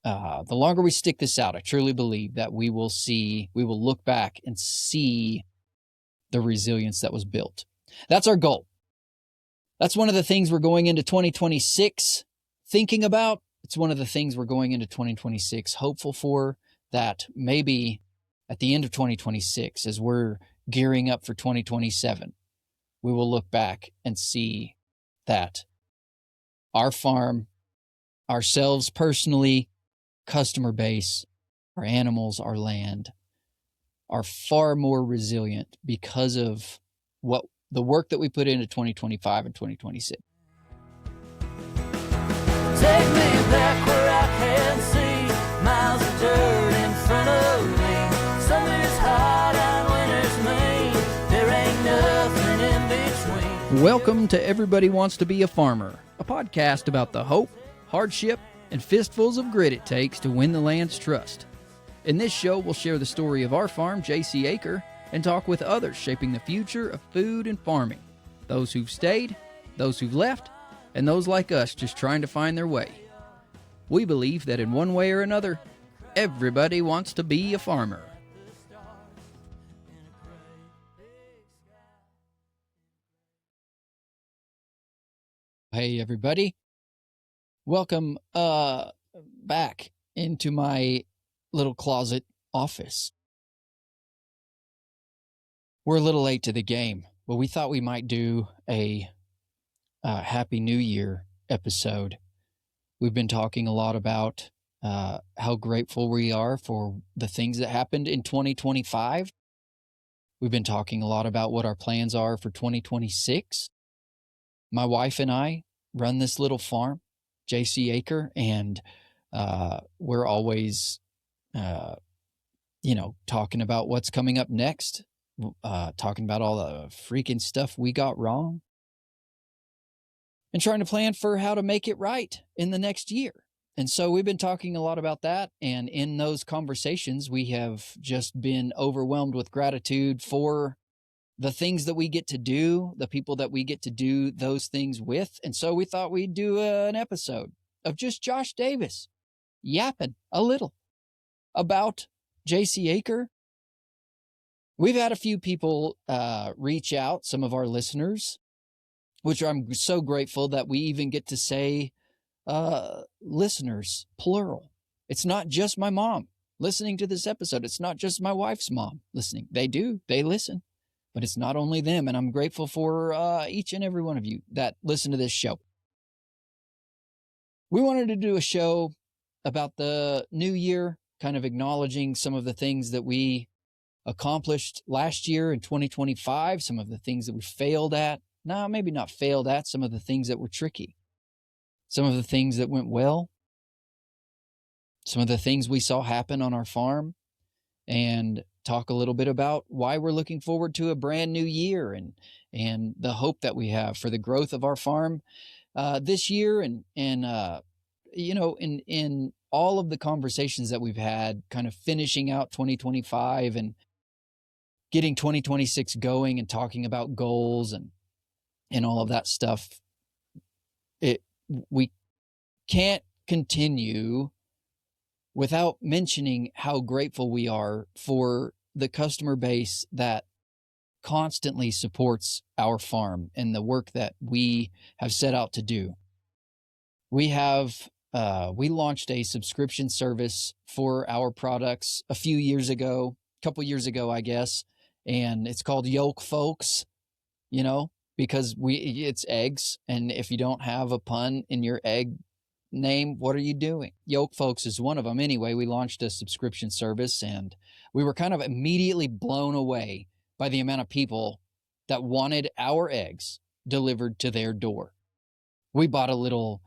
the longer we stick this out, I truly believe that we will look back and see the resilience that was built. That's our goal. That's one of the things we're going into 2026 thinking about. It's one of the things we're going into 2026 hopeful for, that maybe at the end of 2026, as we're gearing up for 2027, we will look back and see that our farm, ourselves personally, customer base, our animals, our land are far more resilient because of what the work that we put into 2025 and 2026. Take me back where I can see miles of dirt in front of me. Summer's hot and winter's mean. There ain't nothing in between. Welcome to Everybody Wants to Be a Farmer, a podcast about the hope, hardship, and fistfuls of grit it takes to win the land's trust. In this show, we'll share the story of our farm, J.C. Acre, and talk with others shaping the future of food and farming. Those who've stayed, those who've left, and those like us just trying to find their way. We believe that in one way or another, everybody wants to be a farmer. Hey everybody, welcome back into my little closet office. We're a little late to the game, but we thought we might do a Happy New Year episode. We've been talking a lot about how grateful we are for the things that happened in 2025. We've been talking a lot about what our plans are for 2026. My wife and I run this little farm, J.C. Acre, and we're always, talking about what's coming up next, talking about all the freaking stuff we got wrong, and trying to plan for how to make it right in the next year. And so we've been talking a lot about that. And in those conversations, we have just been overwhelmed with gratitude for the things that we get to do, the people that we get to do those things with. And so we thought we'd do an episode of just Josh Davis yapping a little about J.C. Acre. We've had a few people reach out, some of our listeners, which I'm so grateful that we even get to say listeners, plural. It's not just my mom listening to this episode. It's not just my wife's mom listening. They listen, but it's not only them. And I'm grateful for each and every one of you that listen to this show. We wanted to do a show about the new year, kind of acknowledging some of the things that we accomplished last year in 2025, some of the things that we failed at. No, maybe not failed at, some of the things that were tricky, some of the things that went well, some of the things we saw happen on our farm, and talk a little bit about why we're looking forward to a brand new year and the hope that we have for the growth of our farm this year. And in all of the conversations that we've had, kind of finishing out 2025 and getting 2026 going and talking about goals and all of that stuff, we can't continue without mentioning how grateful we are for the customer base that constantly supports our farm and the work that we have set out to do. We launched a subscription service for our products a couple years ago, I guess, and it's called Yolk Folks, because it's eggs, and if you don't have a pun in your egg name, what are you doing? Yolk Folks is one of them. Anyway, we launched a subscription service, and we were kind of immediately blown away by the amount of people that wanted our eggs delivered to their door. We bought a little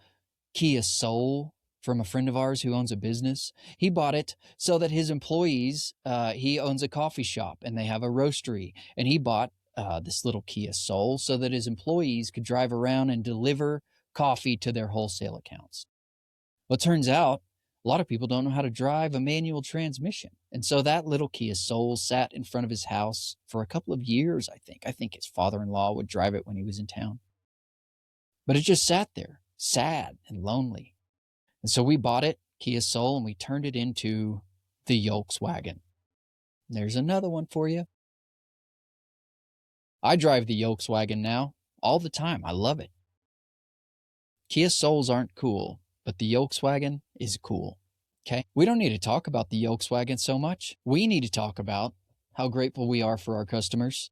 Kia Soul from a friend of ours who owns a business. He bought it so that his employees, he owns a coffee shop and they have a roastery, and he bought this little Kia Soul so that his employees could drive around and deliver coffee to their wholesale accounts. Well, it turns out a lot of people don't know how to drive a manual transmission. And so that little Kia Soul sat in front of his house for a couple of years, I think. I think his father-in-law would drive it when he was in town. But it just sat there, sad and lonely. And so we bought it, Kia Soul, and we turned it into the Volkswagen. There's another one for you. I drive the Volkswagen now all the time. I love it. Kia Souls aren't cool, but the Volkswagen is cool. Okay? We don't need to talk about the Volkswagen so much. We need to talk about how grateful we are for our customers,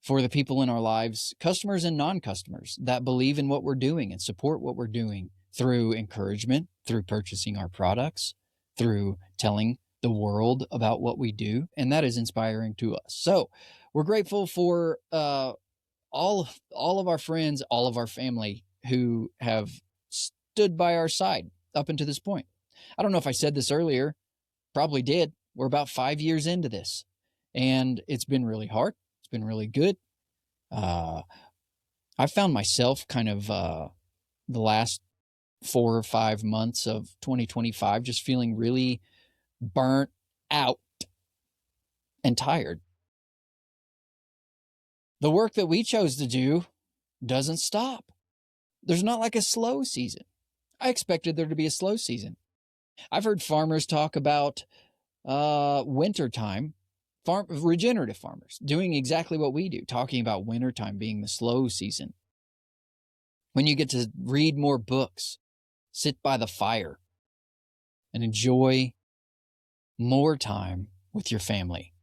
for the people in our lives, customers and non-customers that believe in what we're doing and support what we're doing through encouragement, through purchasing our products, through telling the world about what we do, and that is inspiring to us. So we're grateful for all of our friends, all of our family who have stood by our side up until this point. I don't know if I said this earlier, probably did. We're about 5 years into this, and it's been really hard. It's been really good. I found myself kind of the last 4 or 5 months of 2025 just feeling really burnt out and tired. The work that we chose to do doesn't stop. There's not like a slow season. I expected there to be a slow season. I've heard farmers talk about wintertime, regenerative farmers doing exactly what we do, talking about wintertime being the slow season. When you get to read more books, sit by the fire, and enjoy more time with your family.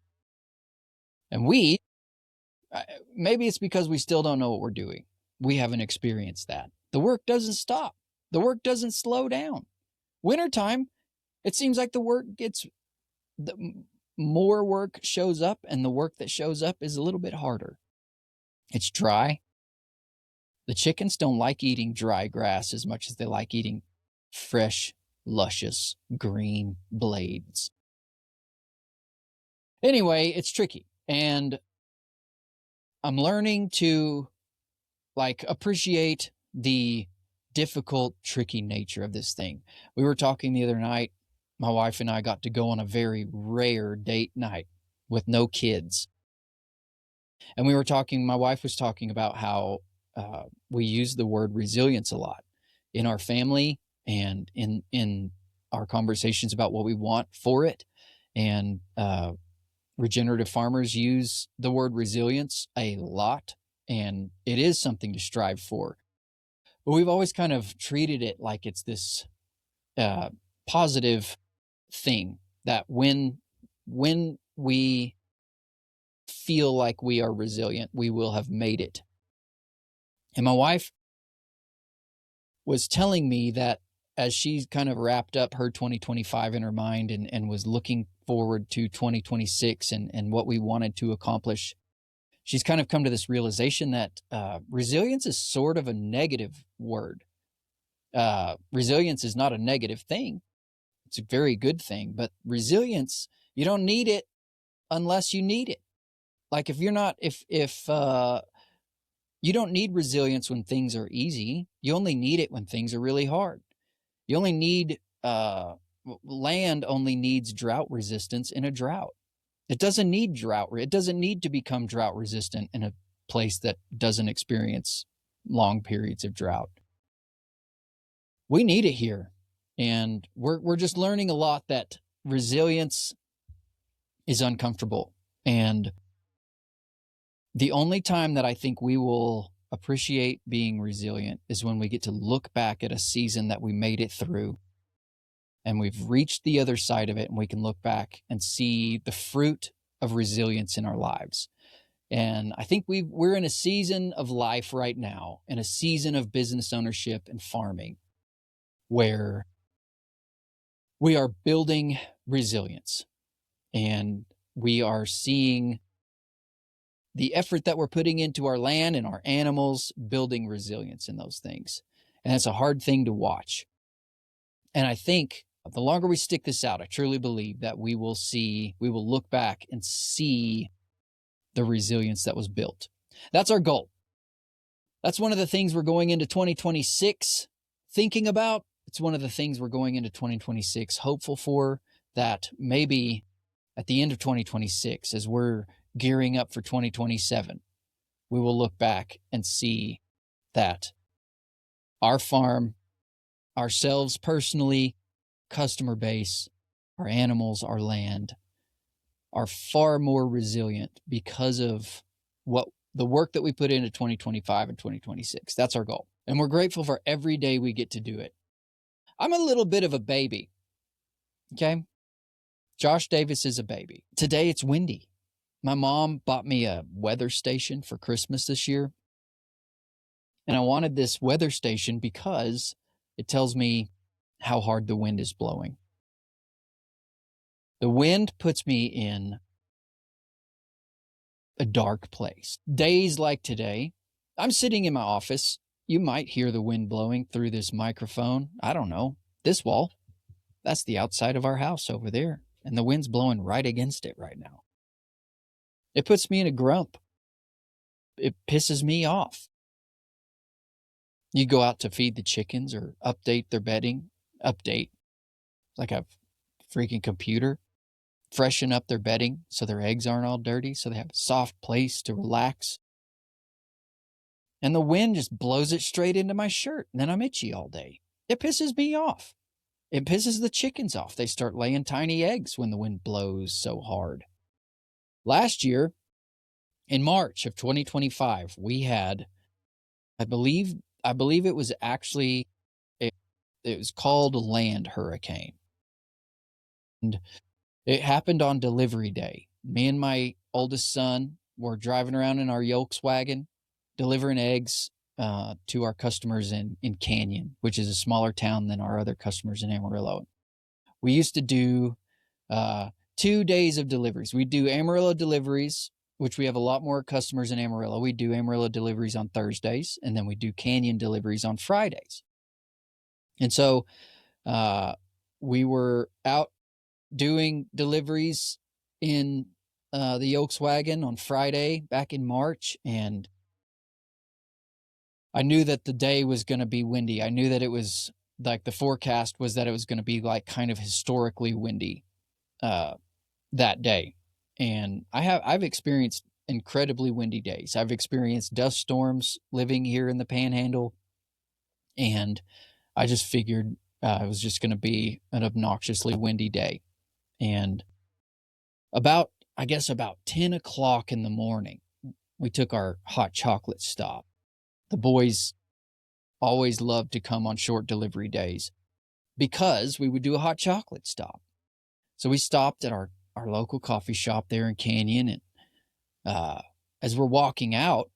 And maybe it's because we still don't know what we're doing. We haven't experienced that. The work doesn't stop. The work doesn't slow down. Wintertime, it seems like more work shows up, and the work that shows up is a little bit harder. It's dry. The chickens don't like eating dry grass as much as they like eating fresh, luscious, green blades. Anyway, it's tricky. And I'm learning to appreciate the difficult, tricky nature of this thing. We were talking the other night. My wife and I got to go on a very rare date night with no kids. And my wife was talking about how we use the word resilience a lot in our family and in our conversations about what we want for it. And regenerative farmers use the word resilience a lot, and it is something to strive for. But we've always kind of treated it like it's this positive thing that when we feel like we are resilient, we will have made it. And my wife was telling me that as she kind of wrapped up her 2025 in her mind and was looking forward to 2026 and what we wanted to accomplish, she's kind of come to this realization that resilience is sort of a negative word. Resilience is not a negative thing. It's a very good thing, but resilience, you don't need it unless you need it. Like if you don't need resilience when things are easy. You only need it when things are really hard. You only need, land only needs drought resistance in a drought. It doesn't need drought. It doesn't need to become drought resistant in a place that doesn't experience long periods of drought. We need it here. And we're just learning a lot that resilience is uncomfortable. And the only time that I think we will appreciate being resilient is when we get to look back at a season that we made it through and we've reached the other side of it, and we can look back and see the fruit of resilience in our lives. And I think we're in a season of life right now, in a season of business ownership and farming, where we are building resilience, and we are seeing the effort that we're putting into our land and our animals building resilience in those things. And it's a hard thing to watch. And I think the longer we stick this out, I truly believe that we will look back and see the resilience that was built. That's our goal. That's one of the things we're going into 2026 thinking about. It's one of the things we're going into 2026 hopeful for, that maybe at the end of 2026, as we're gearing up for 2027, we will look back and see that our farm, ourselves personally, customer base, our animals, our land are far more resilient because of what the work that we put into 2025 and 2026. That's our goal. And we're grateful for every day we get to do it. I'm a little bit of a baby. Okay. Josh Davis is a baby. Today it's windy. My mom bought me a weather station for Christmas this year. And I wanted this weather station because it tells me how hard the wind is blowing. The wind puts me in a dark place. Days like today, I'm sitting in my office. You might hear the wind blowing through this microphone. I don't know. This wall, that's the outside of our house over there. And the wind's blowing right against it right now. It puts me in a grump. It pisses me off. You go out to feed the chickens or update their bedding. Update. Like a freaking computer. Freshen up their bedding so their eggs aren't all dirty, so they have a soft place to relax. And the wind just blows it straight into my shirt, and then I'm itchy all day. It pisses me off. It pisses the chickens off. They start laying tiny eggs when the wind blows so hard. Last year, in March of 2025, we had, I believe it was actually, it was called a land hurricane. And it happened on delivery day. Me and my oldest son were driving around in our Volkswagen, delivering eggs to our customers in Canyon, which is a smaller town than our other customers in Amarillo. We used to do 2 days of deliveries. We do Amarillo deliveries, which we have a lot more customers in Amarillo. We do Amarillo deliveries on Thursdays, and then we do Canyon deliveries on Fridays. And so we were out doing deliveries in the Volkswagen on Friday back in March, and I knew that the day was going to be windy. I knew that it was like the forecast was that it was going to be like kind of historically windy that day. And I've experienced incredibly windy days. I've experienced dust storms living here in the Panhandle, and I just figured it was just going to be an obnoxiously windy day. And about 10 o'clock in the morning, we took our hot chocolate stop. The boys always loved to come on short delivery days because we would do a hot chocolate stop. So we stopped at our local coffee shop there in Canyon. And as we're walking out,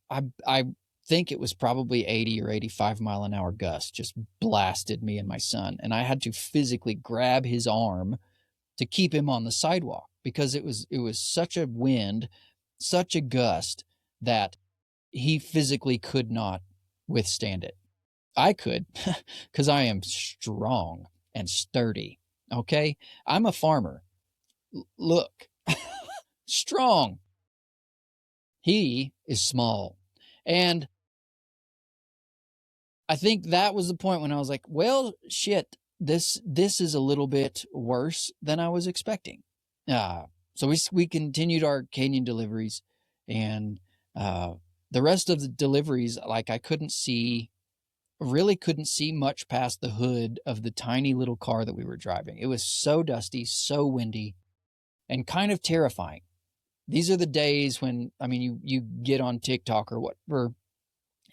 I think it was probably 80 or 85 mile an hour gust just blasted me and my son. And I had to physically grab his arm to keep him on the sidewalk because it was such a wind, such a gust that he physically could not withstand it. I could because I am strong and sturdy. Okay. I'm a farmer. Look, strong. He is small. And I think that was the point when I was like, well, shit, this is a little bit worse than I was expecting. So we continued our Canyon deliveries, and the rest of the deliveries, like I really couldn't see much past the hood of the tiny little car that we were driving. It was so dusty, so windy, and kind of terrifying. These are the days when, I mean, you get on TikTok or whatever,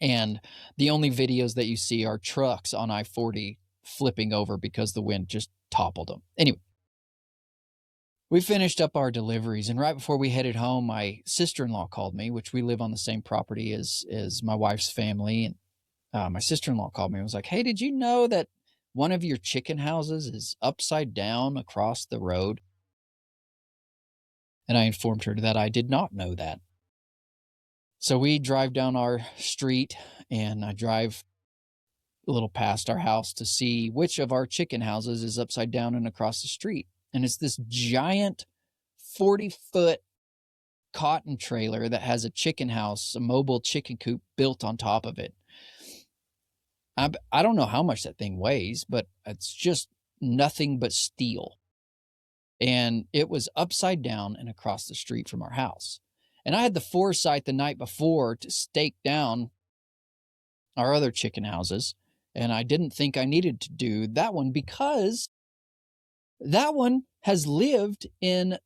and the only videos that you see are trucks on I-40 flipping over because the wind just toppled them. Anyway, we finished up our deliveries, and right before we headed home, my sister-in-law called me, which we live on the same property as my wife's family. And my sister-in-law called me and was like, hey, did you know that one of your chicken houses is upside down across the road? And I informed her that I did not know that. So we drive down our street, and I drive a little past our house to see which of our chicken houses is upside down and across the street. And it's this giant 40-foot cotton trailer that has a chicken house, a mobile chicken coop built on top of it. I don't know how much that thing weighs, but it's just nothing but steel. And it was upside down and across the street from our house. And I had the foresight the night before to stake down our other chicken houses And I didn't think I needed to do that one because that one has lived in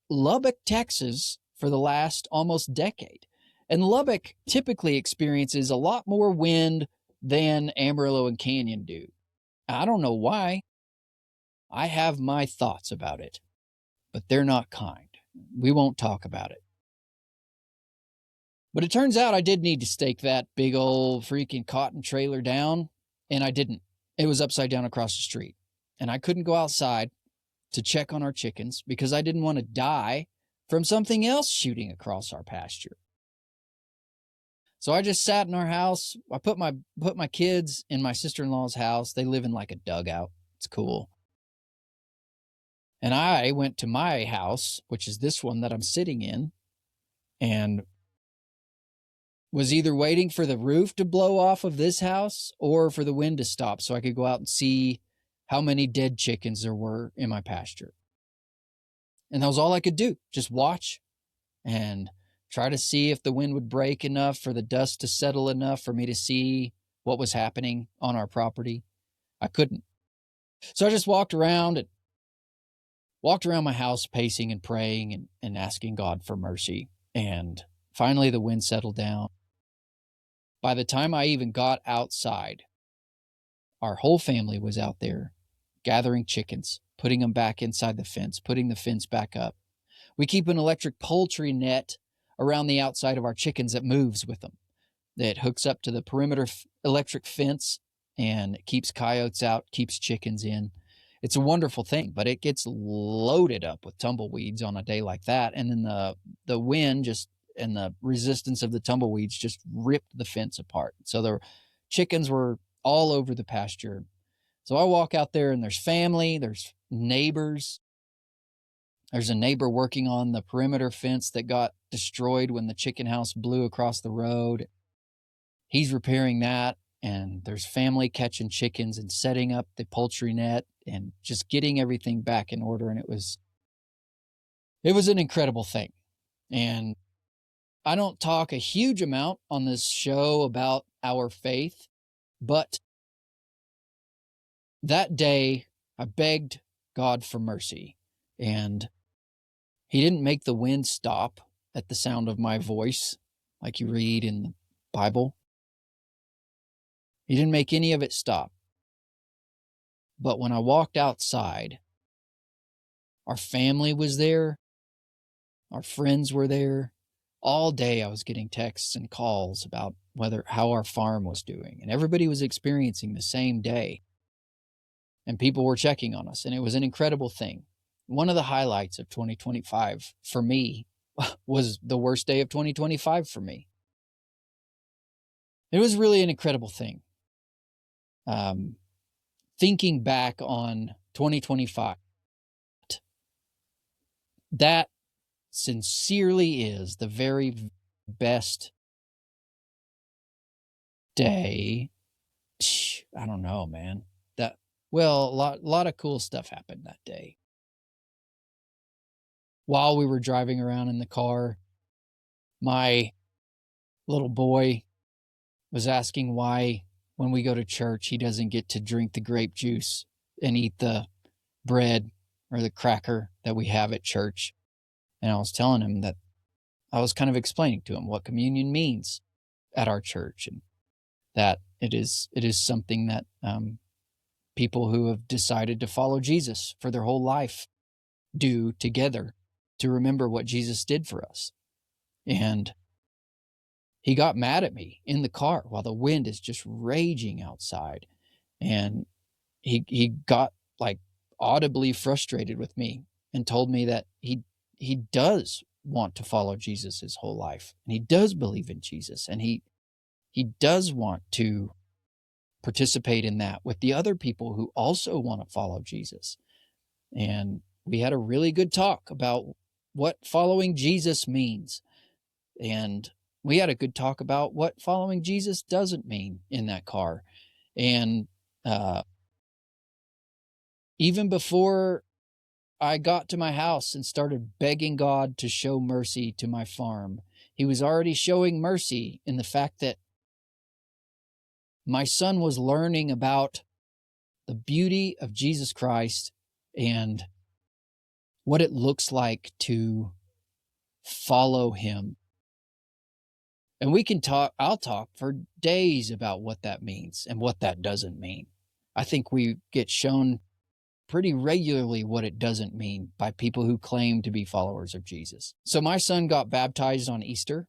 Lubbock, Texas for the last almost decade. And Lubbock typically experiences a lot more wind than Amarillo and Canyon do. I don't know why. I have my thoughts about it, but they're not kind. We won't talk about it. But it turns out I did need to stake that big old freaking cotton trailer down, and I didn't. It was upside down across the street. And I couldn't go outside to check on our chickens because I didn't want to die from something else shooting across our pasture. So I just sat in our house. I put my kids in my sister-in-law's house. They live in like a dugout. It's cool. And I went to my house, which is this one that I'm sitting in, and was either waiting for the roof to blow off of this house or for the wind to stop so I could go out and see how many dead chickens there were in my pasture. And that was all I could do, just watch and try to see if the wind would break enough for the dust to settle enough for me to see what was happening on our property. I couldn't. So I just walked around my house pacing and praying and asking God for mercy. And finally the wind settled down. By the time I even got outside, our whole family was out there gathering chickens, putting them back inside the fence, putting the fence back up. We keep an electric poultry net around the outside of our chickens that moves with them, that hooks up to the perimeter electric fence and keeps coyotes out, keeps chickens in. It's a wonderful thing, but it gets loaded up with tumbleweeds on a day like that. And then the wind and the resistance of the tumbleweeds just ripped the fence apart. So the chickens were all over the pasture. So I walk out there and there's family, there's neighbors. There's a neighbor working on the perimeter fence that got destroyed when the chicken house blew across the road. He's repairing that. And there's family catching chickens and setting up the poultry net and just getting everything back in order. And it was an incredible thing. And I don't talk a huge amount on this show about our faith, but that day I begged God for mercy, and he didn't make the wind stop at the sound of my voice like you read in the Bible. He didn't make any of it stop. But when I walked outside, our family was there, our friends were there. All day I was getting texts and calls about how our farm was doing, and everybody was experiencing the same day. And people were checking on us, and it was an incredible thing. One of the highlights of 2025 for me was the worst day of 2025 for me. It was really an incredible thing. Thinking back on 2025, that sincerely is the very best day. I don't know, man. A lot of cool stuff happened that day. While we were driving around in the car, my little boy was asking why, when we go to church, he doesn't get to drink the grape juice and eat the bread or the cracker that we have at church. And I was telling him that I was kind of explaining to him what communion means at our church, and that it is something that people who have decided to follow Jesus for their whole life do together to remember what Jesus did for us. And he got mad at me in the car while the wind is just raging outside. And he got like audibly frustrated with me and told me that he does want to follow Jesus his whole life. And he does believe in Jesus. And he does want to participate in that with the other people who also want to follow Jesus. And we had a really good talk about what following Jesus means. And we had a good talk about what following Jesus doesn't mean in that car. And even before I got to my house and started begging God to show mercy to my farm, he was already showing mercy in the fact that my son was learning about the beauty of Jesus Christ and what it looks like to follow him. And I'll talk for days about what that means and what that doesn't mean. I think we get shown pretty regularly what it doesn't mean by people who claim to be followers of Jesus. So my son got baptized on Easter.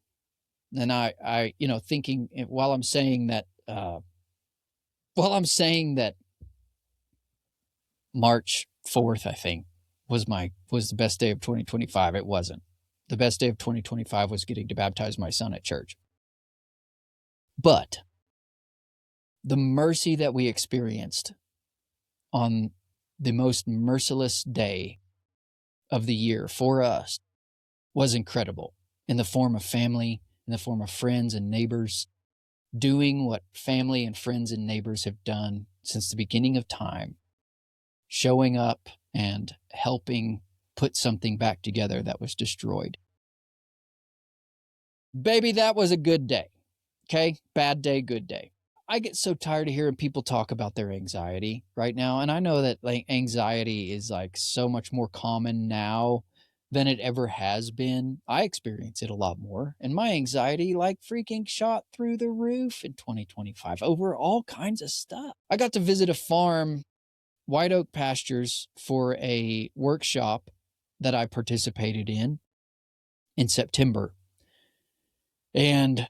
And I thinking while I'm saying that March 4th, I think, was the best day of 2025. It wasn't. The best day of 2025 was getting to baptize my son at church. But the mercy that we experienced on the most merciless day of the year for us was incredible, in the form of family, in the form of friends and neighbors, doing what family and friends and neighbors have done since the beginning of time, showing up and helping put something back together that was destroyed. Baby, that was a good day. Okay? Bad day, good day. I get so tired of hearing people talk about their anxiety right now. And I know that like anxiety is like so much more common now than it ever has been. I experience it a lot more. And my anxiety like freaking shot through the roof in 2025 over all kinds of stuff. I got to visit a farm, White Oak Pastures, for a workshop that I participated in September. And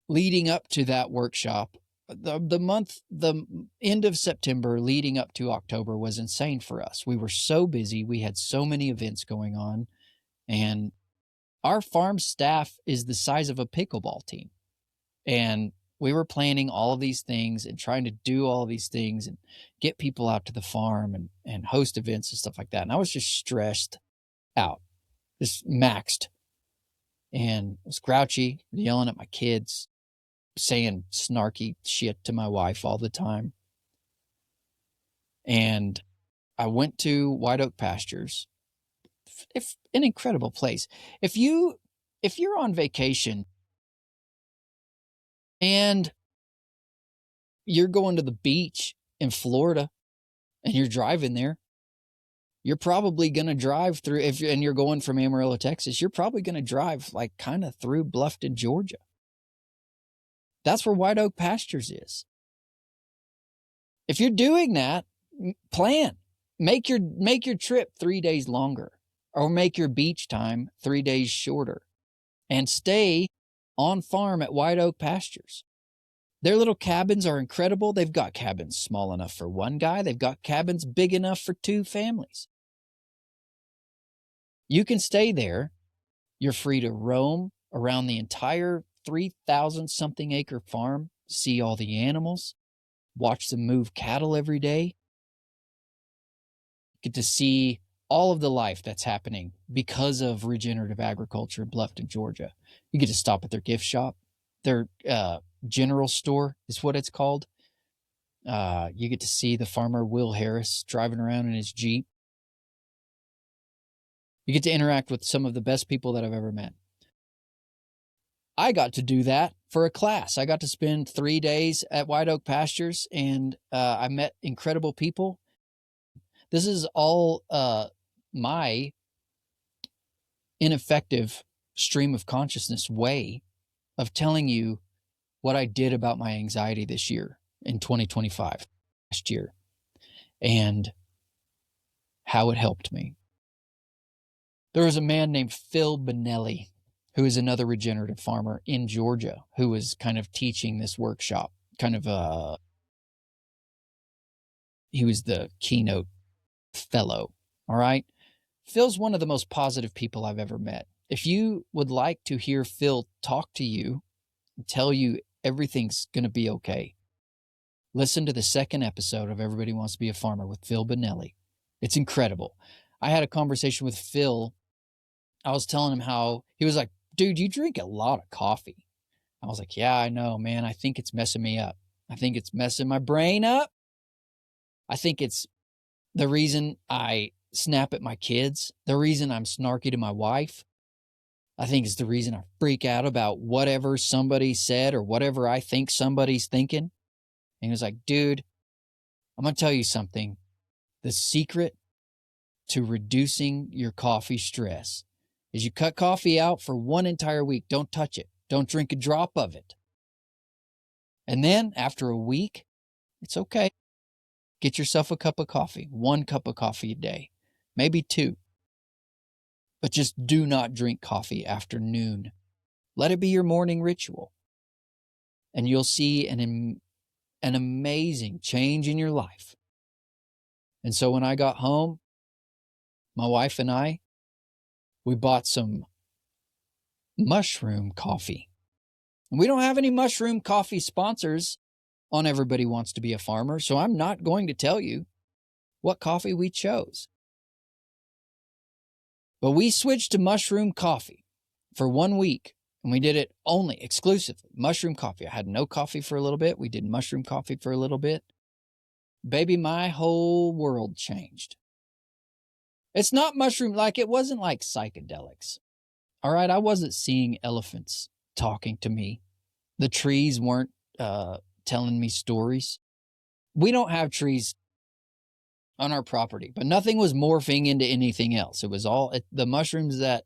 leading up to that workshop, the end of September leading up to October was insane for us. We were so busy. We had so many events going on, and our farm staff is the size of a pickleball team. And we were planning all of these things and trying to do all of these things and get people out to the farm and host events and stuff like that. And I was just stressed out, just maxed, and was grouchy, yelling at my kids, saying snarky shit to my wife all the time. And I went to White Oak Pastures, an incredible place. If you're on vacation and you're going to the beach in Florida and you're driving there, you're probably going to drive through, and you're going from Amarillo, Texas, you're probably going to drive like kind of through Bluffton, Georgia. That's where White Oak Pastures is. If you're doing that, plan. Make your trip 3 days longer, or make your beach time 3 days shorter, and stay on farm at White Oak Pastures. Their little cabins are incredible. They've got cabins small enough for one guy. They've got cabins big enough for 2 families. You can stay there. You're free to roam around the entire 3,000 something acre farm, see all the animals, watch them move cattle every day. Get to see all of the life that's happening because of regenerative agriculture in Bluffton, Georgia. You get to stop at their gift shop. Their general store is what it's called. You get to see the farmer Will Harris driving around in his Jeep. You get to interact with some of the best people that I've ever met. I got to do that for a class. I got to spend 3 days at White Oak Pastures, and I met incredible people. This is all my ineffective stream of consciousness way of telling you what I did about my anxiety this year in 2025, last year, and how it helped me. There was a man named Phil Benelli, who is another regenerative farmer in Georgia, who was kind of teaching this workshop. He was the keynote fellow. All right. Phil's one of the most positive people I've ever met. If you would like to hear Phil talk to you and tell you everything's going to be okay, listen to the second episode of Everybody Wants to Be a Farmer with Phil Benelli. It's incredible. I had a conversation with Phil. I was telling him how he was like, dude, you drink a lot of coffee. I was like, yeah, I know, man. I think it's messing me up. I think it's messing my brain up. I think it's the reason I snap at my kids, the reason I'm snarky to my wife. I think it's the reason I freak out about whatever somebody said or whatever I think somebody's thinking. And he was like, dude, I'm going to tell you something. The secret to reducing your coffee stress is you cut coffee out for one entire week. Don't touch it. Don't drink a drop of it. And then after a week, it's okay. Get yourself a cup of coffee, 1 cup of coffee a day, maybe 2. But just do not drink coffee after noon. Let it be your morning ritual. And you'll see an amazing change in your life. And so when I got home, my wife and I, we bought some mushroom coffee. And we don't have any mushroom coffee sponsors on Everybody Wants to Be a Farmer, so I'm not going to tell you what coffee we chose. But we switched to mushroom coffee for 1 week, and we did it only exclusively mushroom coffee. I had no coffee for a little bit. We did mushroom coffee for a little bit. Baby, my whole world changed. It's not mushroom, like it wasn't like psychedelics. All right, I wasn't seeing elephants talking to me. The trees weren't telling me stories. We don't have trees on our property, but nothing was morphing into anything else. It was all the mushrooms that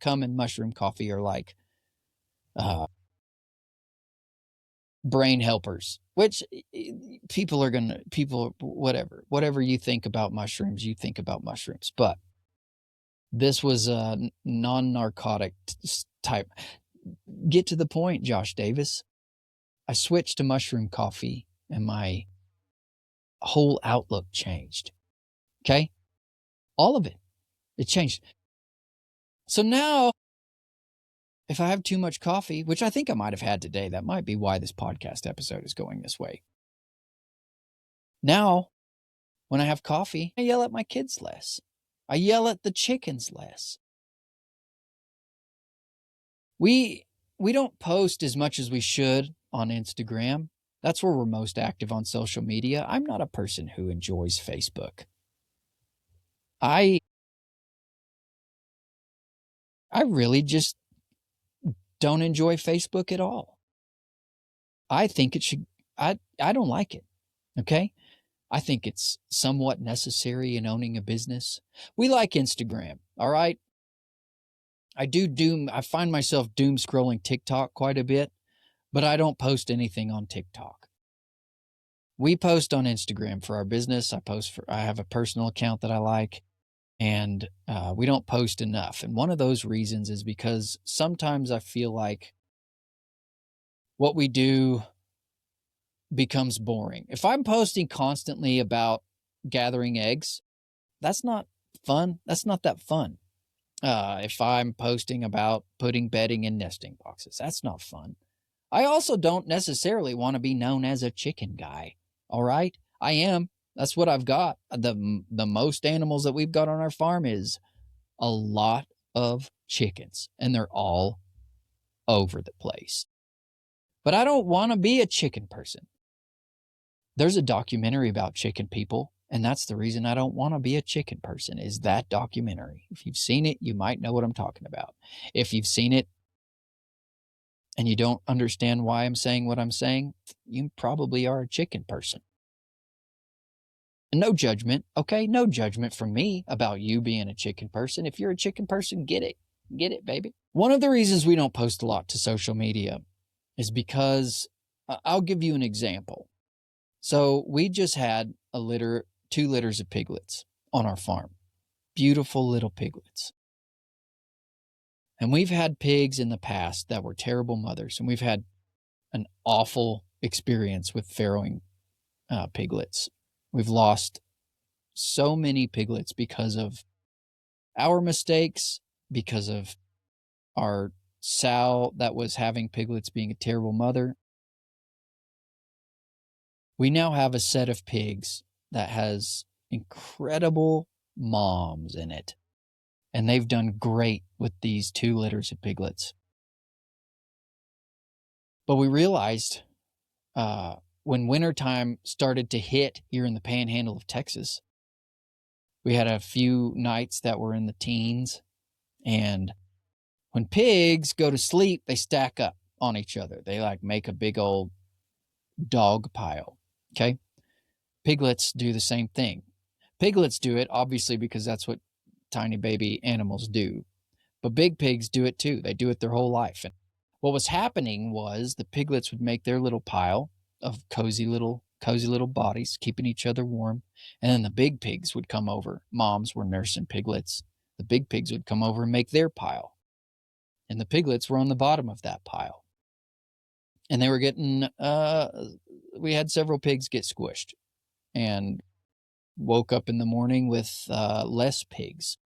come in mushroom coffee are like brain helpers, which whatever you think about mushrooms, you think about mushrooms. But this was a non-narcotic type. Get to the point, Josh Davis. I switched to mushroom coffee and my whole outlook changed. Okay? All of it. It changed. So now, if I have too much coffee, which I think I might have had today, that might be why this podcast episode is going this way. Now, when I have coffee, I yell at my kids less. I yell at the chickens less. We don't post as much as we should on Instagram. That's where we're most active on social media. I'm not a person who enjoys Facebook. I really just don't enjoy Facebook at all. I think it should, I don't like it. Okay. I think it's somewhat necessary in owning a business. We like Instagram. All right. I find myself doom scrolling TikTok quite a bit, but I don't post anything on TikTok. We post on Instagram for our business. I have a personal account that I like, and we don't post enough. And one of those reasons is because sometimes I feel like what we do becomes boring. If I'm posting constantly about gathering eggs, that's not fun. That's not that fun. If I'm posting about putting bedding in nesting boxes, that's not fun. I also don't necessarily want to be known as a chicken guy. All right. I am. That's what I've got. The most animals that we've got on our farm is a lot of chickens, and they're all over the place. But I don't want to be a chicken person. There's a documentary about chicken people, and that's the reason I don't want to be a chicken person, is that documentary. If you've seen it, you might know what I'm talking about. If you've seen it and you don't understand why I'm saying what I'm saying, you probably are a chicken person. No judgment, okay? No judgment from me about you being a chicken person. If you're a chicken person, get it. Get it, baby. One of the reasons we don't post a lot to social media is because I'll give you an example. So we just had 2 litters of piglets on our farm. Beautiful little piglets. And we've had pigs in the past that were terrible mothers, and we've had an awful experience with farrowing piglets. We've lost so many piglets because of our mistakes, because of our sow that was having piglets being a terrible mother. We now have a set of pigs that has incredible moms in it. And they've done great with these 2 litters of piglets. But we realized when wintertime started to hit here in the panhandle of Texas, we had a few nights that were in the teens, and When pigs go to sleep, they stack up on each other. They like make a big old dog pile. Okay. Piglets do the same thing. Piglets do it obviously because that's what tiny baby animals do. But big pigs do it too. They do it their whole life. And what was happening was the piglets would make their little pile of cozy little bodies, keeping each other warm. And then the big pigs would come over. Moms were nursing piglets. The big pigs would come over and make their pile. And the piglets were on the bottom of that pile. And they were getting, we had several pigs get squished and woke up in the morning with less pigs.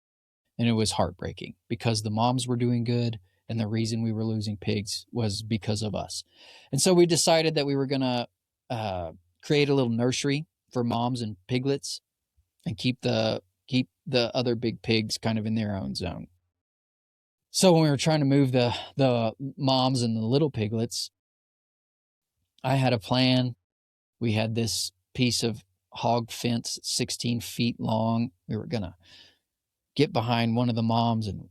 And it was heartbreaking because the moms were doing good. And the reason we were losing pigs was because of us. And so we decided that we were going to create a little nursery for moms and piglets and keep the other big pigs kind of in their own zone. So when we were trying to move the moms and the little piglets, I had a plan. We had this piece of hog fence, 16 feet long. We were going to get behind one of the moms and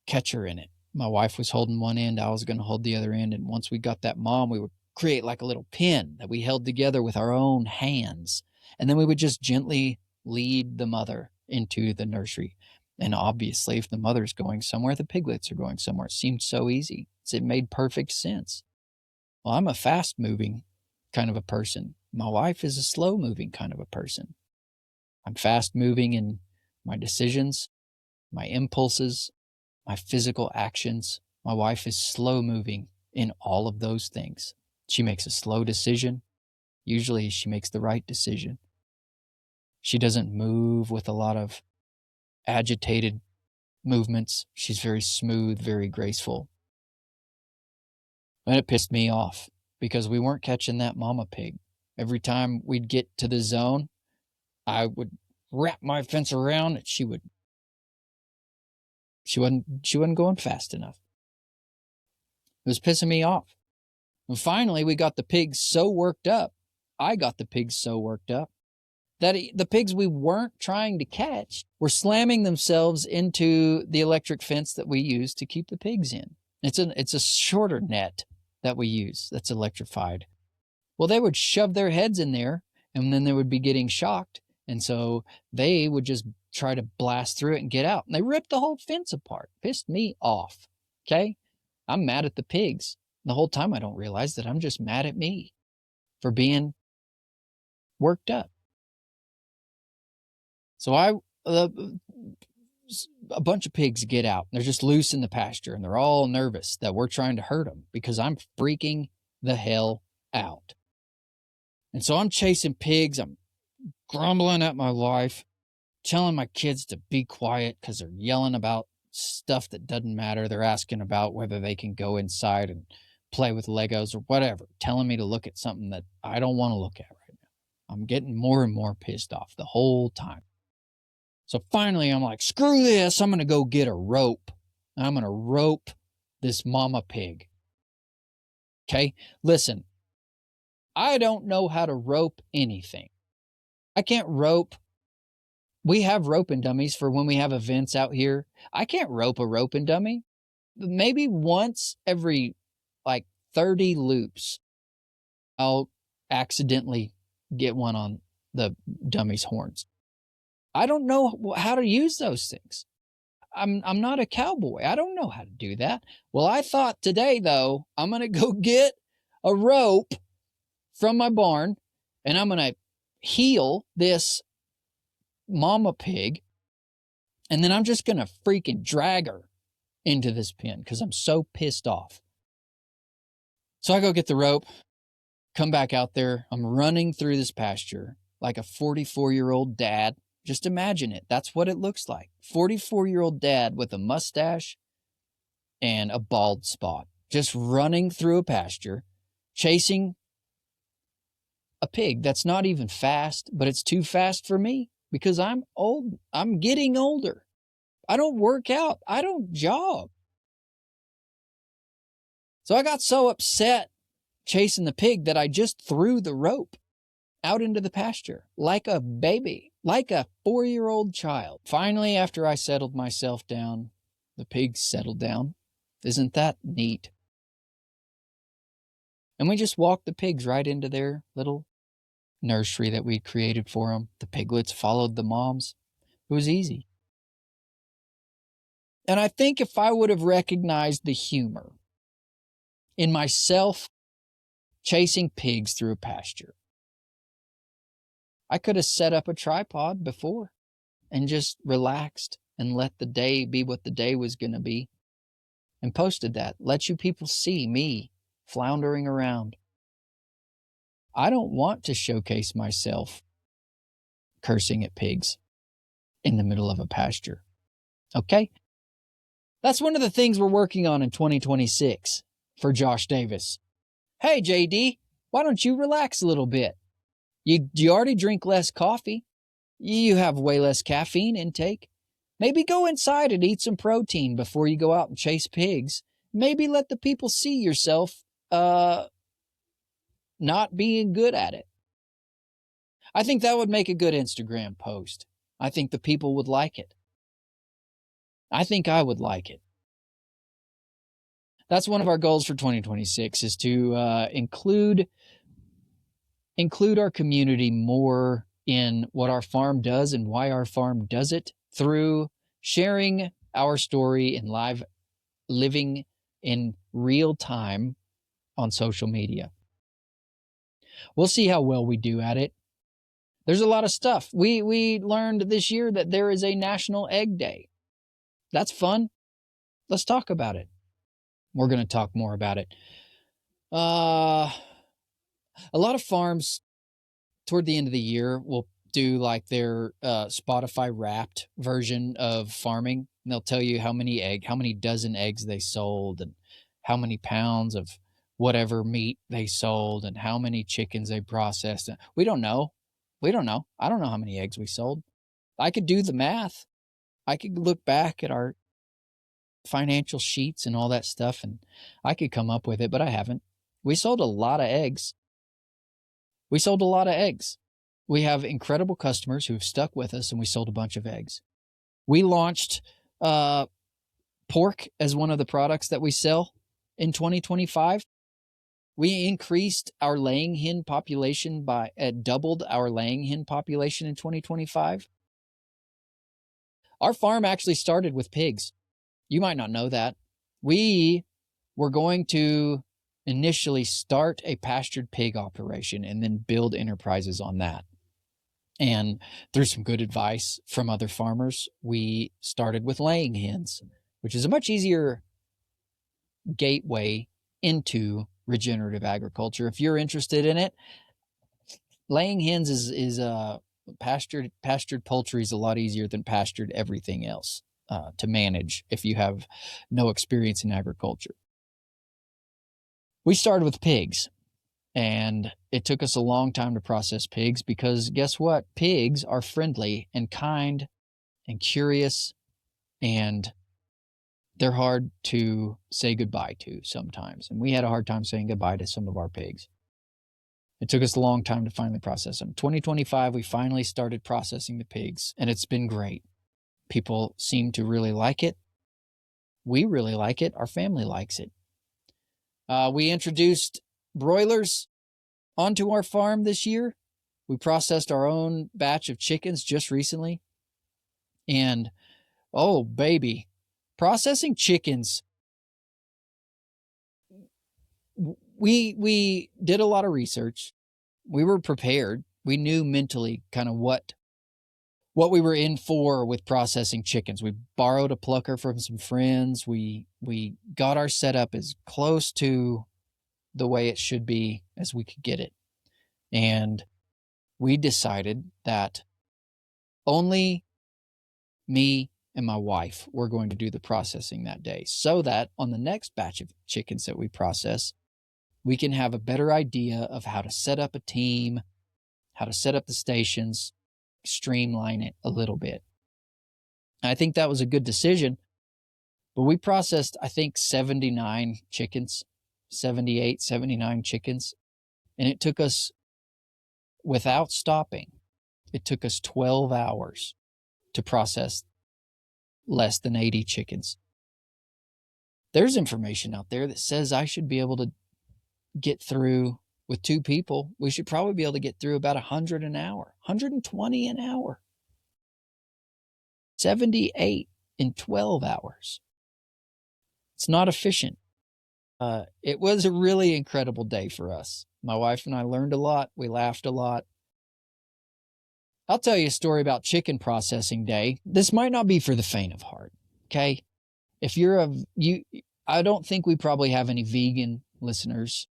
catch her in it. My wife was holding one end. I was going to hold the other end. And once we got that mom, we would create like a little pin that we held together with our own hands. And then we would just gently lead the mother into the nursery. And obviously, if the mother's going somewhere, the piglets are going somewhere. It seemed so easy. It made perfect sense. Well, I'm a fast-moving kind of a person. My wife is a slow-moving kind of a person. I'm fast-moving in my decisions, my impulses, my physical actions. My wife is slow-moving in all of those things. She makes a slow decision. Usually, she makes the right decision. She doesn't move with a lot of agitated movements. She's very smooth, very graceful. And it pissed me off because we weren't catching that mama pig. Every time we'd get to the zone, I would wrap my fence around and she wasn't going fast enough. It was pissing me off. And finally, we got the pigs so worked up. I got the pigs so worked up that the pigs we weren't trying to catch were slamming themselves into the electric fence that we use to keep the pigs in. It's a shorter net that we use that's electrified. Well, they would shove their heads in there and then they would be getting shocked. And so they would just try to blast through it and get out. And they ripped the whole fence apart. Pissed me off. Okay? I'm mad at the pigs. The whole time I don't realize that I'm just mad at me for being worked up. So a bunch of pigs get out. They're just loose in the pasture and they're all nervous that we're trying to hurt them because I'm freaking the hell out. And so I'm chasing pigs. I'm grumbling at my wife, telling my kids to be quiet because they're yelling about stuff that doesn't matter. They're asking about whether they can go inside and play with Legos or whatever, telling me to look at something that I don't want to look at right now. I'm getting more and more pissed off the whole time. So finally, I'm like, screw this. I'm going to go get a rope. I'm going to rope this mama pig. Okay? Listen, I don't know how to rope anything. I can't rope. We have roping dummies for when we have events out here. I can't rope a roping dummy. Maybe once every 30 loops, I'll accidentally get one on the dummy's horns. I don't know how to use those things. I'm not a cowboy. I don't know how to do that. Well, I thought today, though, I'm going to go get a rope from my barn and I'm going to heel this mama pig. And then I'm just going to freaking drag her into this pen because I'm so pissed off. So I go get the rope, come back out there. I'm running through this pasture like a 44-year-old dad. Just imagine it. That's what it looks like. 44-year-old dad with a mustache and a bald spot, just running through a pasture, chasing a pig that's not even fast, but it's too fast for me because I'm old. I'm getting older. I don't work out. I don't jog. So I got so upset chasing the pig that I just threw the rope out into the pasture like a baby, like a 4-year-old child. Finally, after I settled myself down, the pigs settled down Isn't that neat? And we just walked the pigs right into their little nursery that we created for them. The piglets followed the moms. It was easy. And I think if I would have recognized the humor in myself chasing pigs through a pasture, I could have set up a tripod before and just relaxed and let the day be what the day was going to be and posted that. Let you people see me floundering around. I don't want to showcase myself cursing at pigs in the middle of a pasture. Okay? That's one of the things we're working on in 2026 for Josh Davis. Hey, JD, why don't you relax a little bit? You already drink less coffee. You have way less caffeine intake. Maybe go inside and eat some protein before you go out and chase pigs. Maybe let the people see yourself not being good at it. I think that would make a good Instagram post. I think the people would like it. I think I would like it. That's one of our goals for 2026 is to include our community more in what our farm does and why our farm does it through sharing our story in live living in real time on social media. We'll see how well we do at it. There's a lot of stuff. We learned this year that there is a National Egg Day. That's fun. Let's talk about it. We're going to talk more about it. A lot of farms toward the end of the year will do like their Spotify Wrapped version of farming. And they'll tell you how many dozen eggs they sold and how many pounds of whatever meat they sold and how many chickens they processed. We don't know. I don't know how many eggs we sold. I could do the math. I could look back at our financial sheets and all that stuff, and I could come up with it, but I haven't. We sold a lot of eggs. We have incredible customers who have stuck with us, and we sold a bunch of eggs. We launched pork as one of the products that we sell in 2025. We increased our laying hen population by doubled our laying hen population in 2025. Our farm actually started with pigs. You might not know that. We were going to initially start a pastured pig operation and then build enterprises on that. And through some good advice from other farmers, we started with laying hens, which is a much easier gateway into regenerative agriculture. If you're interested in it, laying hens is pastured poultry is a lot easier than pastured everything else to manage if you have no experience in agriculture. We started with pigs, and it took us a long time to process pigs because guess what? Pigs are friendly and kind and curious, and they're hard to say goodbye to sometimes. And we had a hard time saying goodbye to some of our pigs. It took us a long time to finally process them. 2025, we finally started processing the pigs, and it's been great. People seem to really like it. We really like it. Our family likes it. We introduced broilers onto our farm this year. We processed our own batch of chickens just recently. And, oh, baby, processing chickens, we did a lot of research. We were prepared. We knew mentally kind of what we were in for with processing chickens. We borrowed a plucker from some friends. We got our setup as close to the way it should be as we could get it. And we decided that only me and my wife were going to do the processing that day so that on the next batch of chickens that we process, we can have a better idea of how to set up a team, how to set up the stations, streamline it a little bit. I think that was a good decision, but we processed, I think, 78, 79 chickens, and it took us, without stopping, it took us 12 hours to process less than 80 chickens. There's information out there that says I should be able to get through with 2 people. We should probably be able to get through about 100 an hour, 120 an hour, 78 in 12 hours. It's not efficient. It was a really incredible day for us. My wife and I learned a lot. We laughed a lot. I'll tell you a story about chicken processing day. This might not be for the faint of heart, okay? If you're I don't think we probably have any vegan listeners.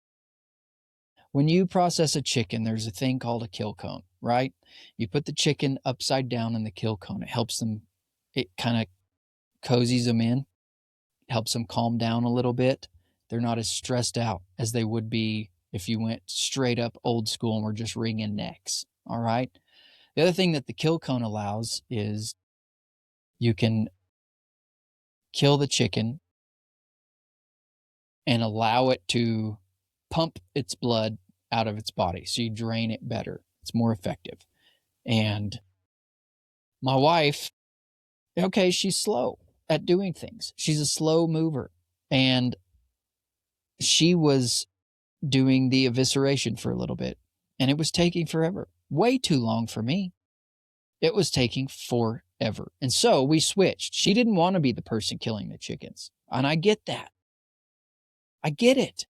When you process a chicken, there's a thing called a kill cone, right? You put the chicken upside down in the kill cone. It kind of cozies them in, helps them calm down a little bit. They're not as stressed out as they would be if you went straight up old school and were just wringing necks, all right? The other thing that the kill cone allows is you can kill the chicken and allow it to pump its blood out of its body. So you drain it better. It's more effective. And my wife, okay, she's slow at doing things. She's a slow mover. And she was doing the evisceration for a little bit. And it was taking forever. Way too long for me. It was taking forever. And so we switched. She didn't want to be the person killing the chickens. And I get that. I get it.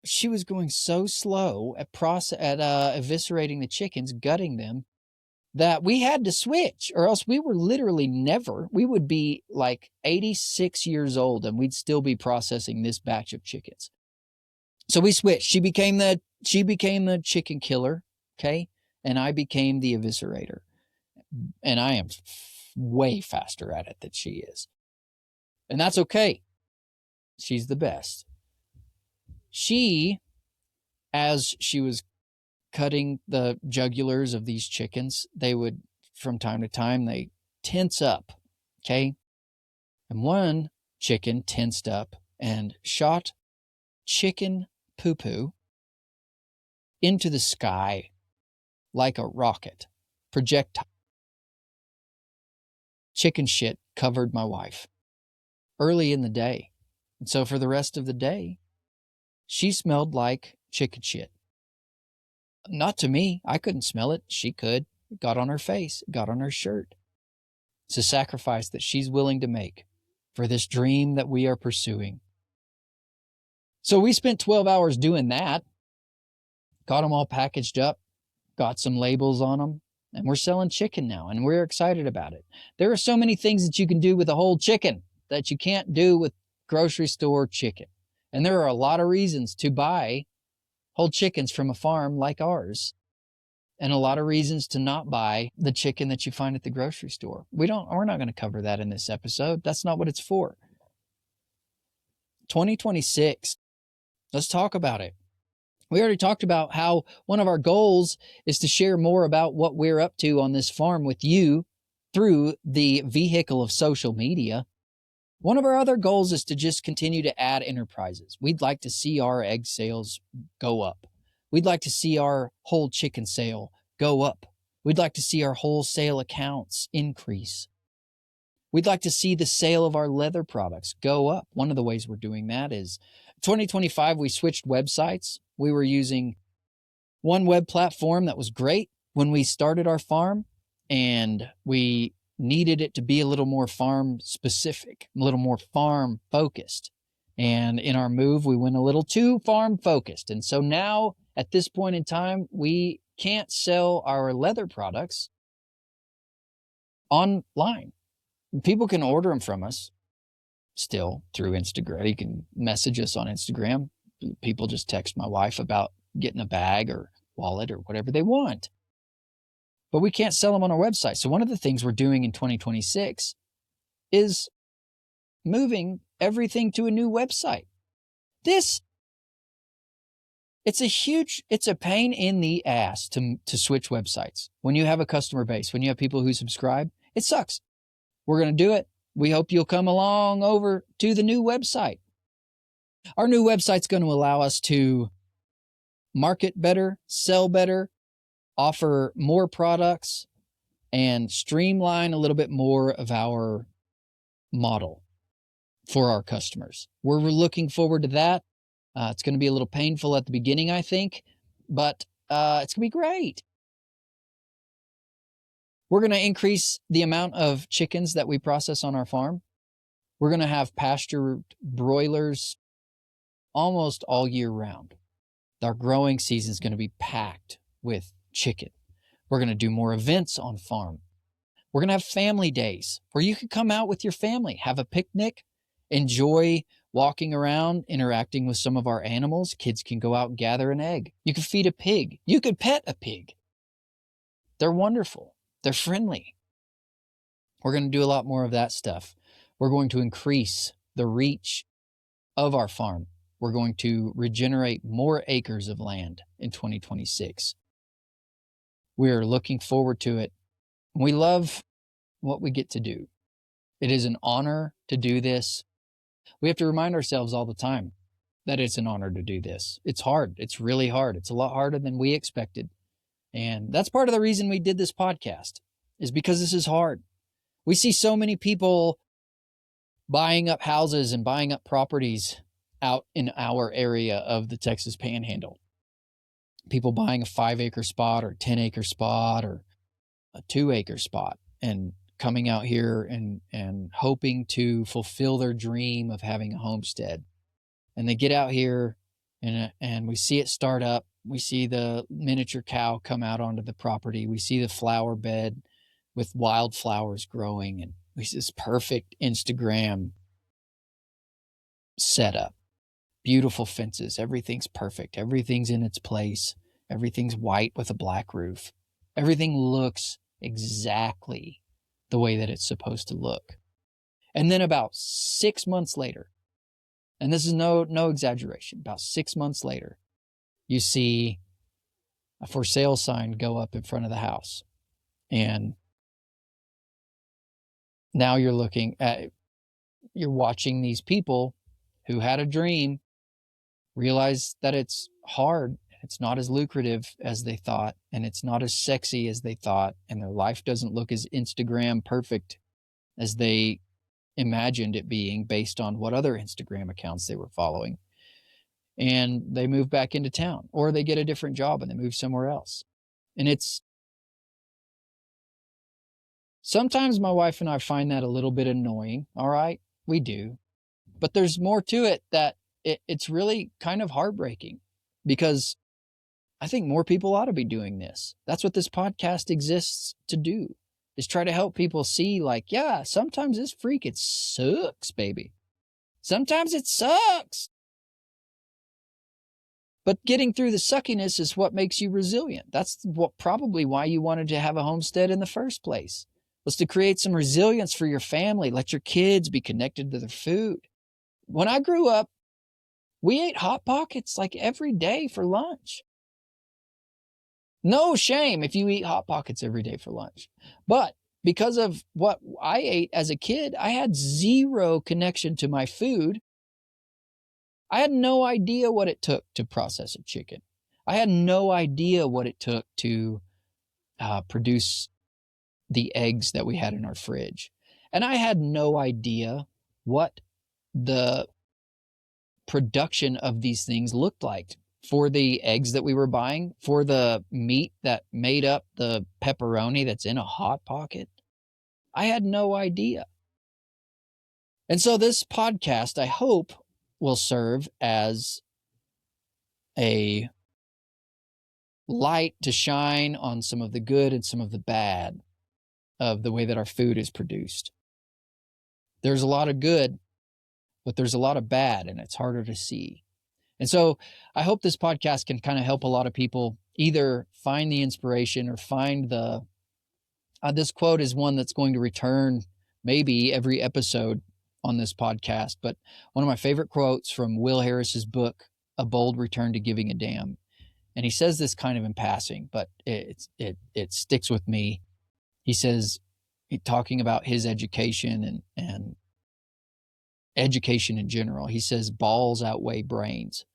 She was going so slow at eviscerating the chickens, gutting them, that we had to switch, or else we would be like 86 years old and we'd still be processing this batch of chickens. So we switched. She became the chicken killer, okay? And I became the eviscerator. And I am way faster at it than she is. And that's okay. She's the best. She, as she was cutting the jugulars of these chickens, they would, from time to time, they tense up, okay? And one chicken tensed up and shot chicken poo-poo into the sky like a rocket, projectile. Chicken shit covered my wife early in the day. And so for the rest of the day, she smelled like chicken shit. Not to me. I couldn't smell it. She could. It got on her face. It got on her shirt. It's a sacrifice that she's willing to make for this dream that we are pursuing. So we spent 12 hours doing that. Got them all packaged up. Got some labels on them. And we're selling chicken now. And we're excited about it. There are so many things that you can do with a whole chicken that you can't do with grocery store chicken. And there are a lot of reasons to buy whole chickens from a farm like ours, and a lot of reasons to not buy the chicken that you find at the grocery store. We're not going to cover that in this episode. That's not what it's for. 2026. Let's talk about it. We already talked about how one of our goals is to share more about what we're up to on this farm with you through the vehicle of social media. One of our other goals is to just continue to add enterprises. We'd like to see our egg sales go up. We'd like to see our whole chicken sale go up. We'd like to see our wholesale accounts increase. We'd like to see the sale of our leather products go up. One of the ways we're doing that is 2025, we switched websites. We were using one web platform that was great when we started our farm, and we needed it to be a little more farm specific, a little more farm focused. And in our move, we went a little too farm focused. And so now at this point in time, we can't sell our leather products online. People can order them from us still through Instagram. You can message us on Instagram. People just text my wife about getting a bag or wallet or whatever they want. But we can't sell them on our website. So one of the things we're doing in 2026 is moving everything to a new website. It's a pain in the ass to switch websites. When you have a customer base, when you have people who subscribe, it sucks. We're going to do it. We hope you'll come along over to the new website. Our new website's going to allow us to market better, sell better, offer more products, and streamline a little bit more of our model. for our customers. We're looking forward to that. It's going to be a little painful at the beginning, I think, but it's going to be great. We're going to increase the amount of chickens that we process on our farm. We're going to have pasture broilers almost all year round. Our growing season is going to be packed with chicken. We're going to do more events on farm. We're going to have family days where you can come out with your family, have a picnic, enjoy walking around, interacting with some of our animals. Kids can go out and gather an egg. You can feed a pig. You could pet a pig. They're wonderful. They're friendly. We're going to do a lot more of that stuff. We're going to increase the reach of our farm. We're going to regenerate more acres of land in 2026. We're looking forward to it. We love what we get to do. It is an honor to do this. We have to remind ourselves all the time that it's an honor to do this. It's hard. It's really hard. It's a lot harder than we expected. And that's part of the reason we did this podcast, is because this is hard. We see so many people buying up houses and buying up properties out in our area of the Texas Panhandle. People buying a 5-acre spot or 10-acre spot or a 2-acre spot and coming out here and hoping to fulfill their dream of having a homestead. And they get out here and we see it start up. We see the miniature cow come out onto the property. We see the flower bed with wildflowers growing, and we see this perfect Instagram setup. Beautiful fences. Everything's perfect. Everything's in its place. Everything's white with a black roof. Everything looks exactly the way that it's supposed to look. And then about 6 months later, and this is no exaggeration, about 6 months later, you see a for sale sign go up in front of the house. And now you're watching these people who had a dream realize that it's hard. It's not as lucrative as they thought, and it's not as sexy as they thought, and their life doesn't look as Instagram perfect as they imagined it being based on what other Instagram accounts they were following. And they move back into town, or they get a different job and they move somewhere else. And it's sometimes my wife and I find that a little bit annoying. All right, we do. But there's more to it that it's really kind of heartbreaking, because I think more people ought to be doing this. That's what this podcast exists to do, is try to help people see, like, yeah, sometimes this freak, it sucks, baby. Sometimes it sucks. But getting through the suckiness is what makes you resilient. That's probably why you wanted to have a homestead in the first place, was to create some resilience for your family. Let your kids be connected to their food. When I grew up, we ate Hot Pockets like every day for lunch. No shame if you eat Hot Pockets every day for lunch. But because of what I ate as a kid, I had zero connection to my food. I had no idea what it took to process a chicken. I had no idea what it took to produce the eggs that we had in our fridge. And I had no idea what the production of these things looked like, for the eggs that we were buying, for the meat that made up the pepperoni that's in a Hot Pocket. I had no idea. And so this podcast, I hope, will serve as a light to shine on some of the good and some of the bad of the way that our food is produced. There's a lot of good, but there's a lot of bad, and it's harder to see. And so I hope this podcast can kind of help a lot of people either find the inspiration or find this quote is one that's going to return maybe every episode on this podcast. But one of my favorite quotes from Will Harris's book, A Bold Return to Giving a Damn. And he says this kind of in passing, but it sticks with me. He says, talking about his education and education in general, he says balls outweigh brains.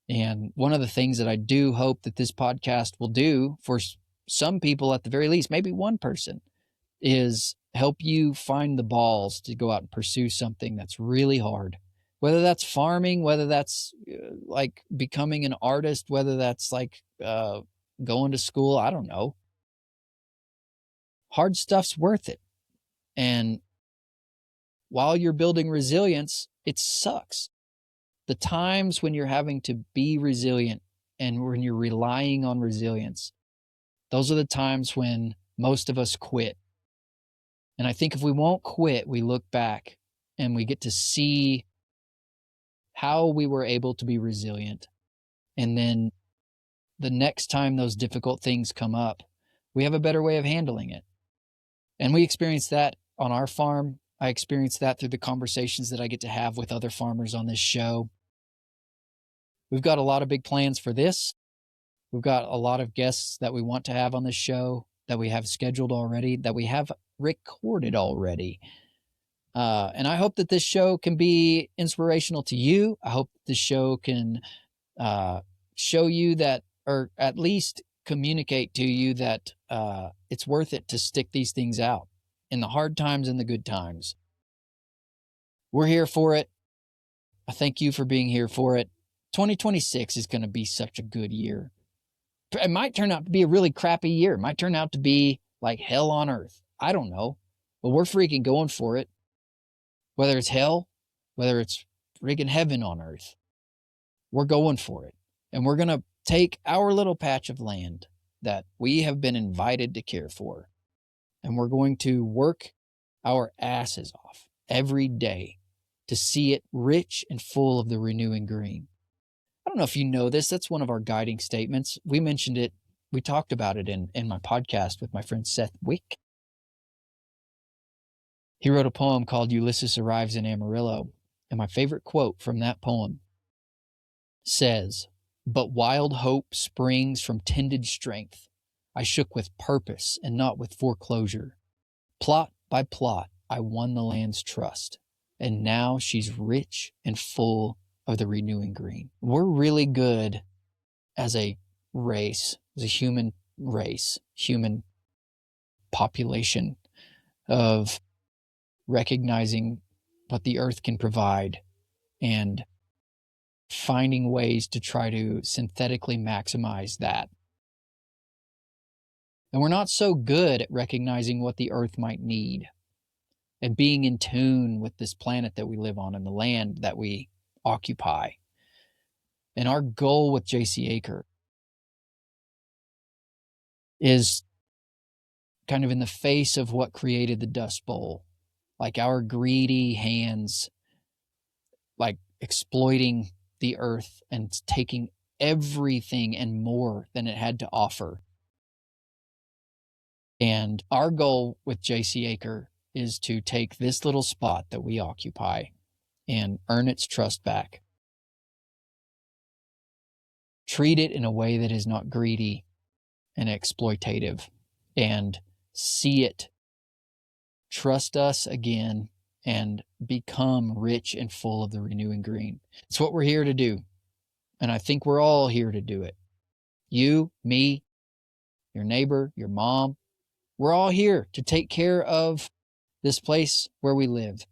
And one of the things that I do hope that this podcast will do for some people, at the very least, maybe one person, is help you find the balls to go out and pursue something that's really hard. Whether that's farming, whether that's like becoming an artist, whether that's like going to school, I don't know. Hard stuff's worth it. And while you're building resilience, it sucks. The times when you're having to be resilient and when you're relying on resilience, those are the times when most of us quit. And I think if we won't quit, we look back and we get to see how we were able to be resilient. And then the next time those difficult things come up, we have a better way of handling it. And we experience that on our farm. I experience that through the conversations that I get to have with other farmers on this show. We've got a lot of big plans for this. We've got a lot of guests that we want to have on this show that we have scheduled already, that we have recorded already. And I hope that this show can be inspirational to you. I hope this show can show you that, or at least communicate to you that it's worth it to stick these things out in the hard times and the good times. We're here for it. I thank you for being here for it. 2026 is going to be such a good year. It might turn out to be a really crappy year. It might turn out to be like hell on earth. I don't know. But we're freaking going for it. Whether it's hell, whether it's freaking heaven on earth, we're going for it. And we're going to take our little patch of land that we have been invited to care for, and we're going to work our asses off every day to see it rich and full of the renewing green. I don't know if you know this. That's one of our guiding statements. We mentioned it. We talked about it in my podcast with my friend Seth Wick. He wrote a poem called Ulysses Arrives in Amarillo. And my favorite quote from that poem says, "But wild hope springs from tended strength. I shook with purpose and not with foreclosure. Plot by plot, I won the land's trust. And now she's rich and full of the renewing green." We're really good as a race, as a human race, human population, of recognizing what the earth can provide and finding ways to try to synthetically maximize that. And we're not so good at recognizing what the earth might need and being in tune with this planet that we live on and the land that we occupy. And our goal with JC Acre is kind of in the face of what created the Dust Bowl, like our greedy hands, like exploiting the earth and taking everything and more than it had to offer. And our goal with JC Acre is to take this little spot that we occupy and earn its trust back. Treat it in a way that is not greedy and exploitative, and see it trust us again and become rich and full of the renewing green. It's what we're here to do. And I think we're all here to do it. You, me, your neighbor, your mom, we're all here to take care of this place where we live.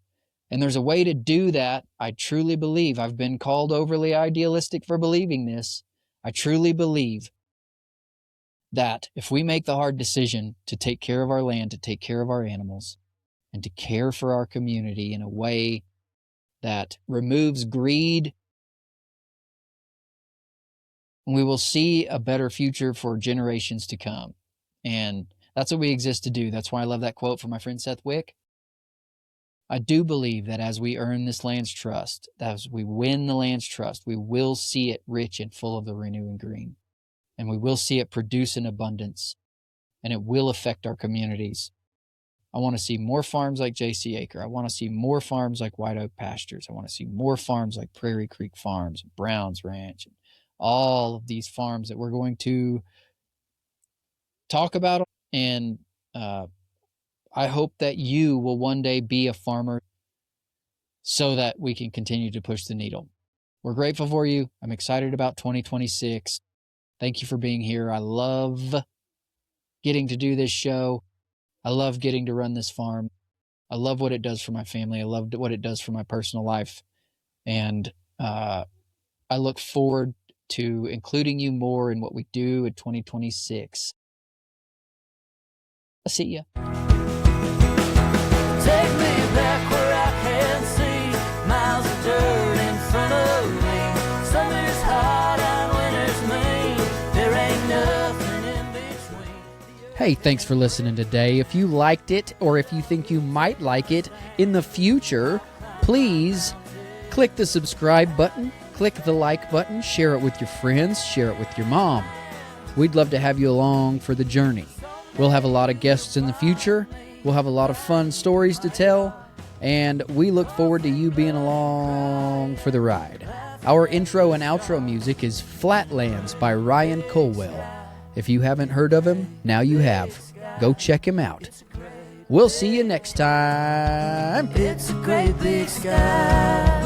And there's a way to do that. I truly believe, I've been called overly idealistic for believing this. I truly believe that if we make the hard decision to take care of our land, to take care of our animals, and to care for our community in a way that removes greed, we will see a better future for generations to come. And that's what we exist to do. That's why I love that quote from my friend Seth Wick. I do believe that as we earn this land's trust, as we win the land's trust, we will see it rich and full of the renewing green. And we will see it produce in abundance. And it will affect our communities. I want to see more farms like JC Acre. I want to see more farms like White Oak Pastures. I want to see more farms like Prairie Creek Farms, Browns Ranch, and all of these farms that we're going to talk about. And I hope that you will one day be a farmer so that we can continue to push the needle. We're grateful for you. I'm excited about 2026. Thank you for being here. I love getting to do this show. I love getting to run this farm. I love what it does for my family. I love what it does for my personal life. And I look forward to including you more in what we do in 2026. I'll see ya. Take me back where I can see miles of dirt in front of me. Summer's hot and winter's mean. There ain't nothing in between. Hey, thanks for listening today. If you liked it, or if you think you might like it in the future, please click the subscribe button, click the like button, share it with your friends, share it with your mom. We'd love to have you along for the journey. We'll have a lot of guests in the future. We'll have a lot of fun stories to tell, and we look forward to you being along for the ride. Our intro and outro music is Flatlands by Ryan Colwell. If you haven't heard of him, now you have. Go check him out. We'll see you next time. It's a great big sky.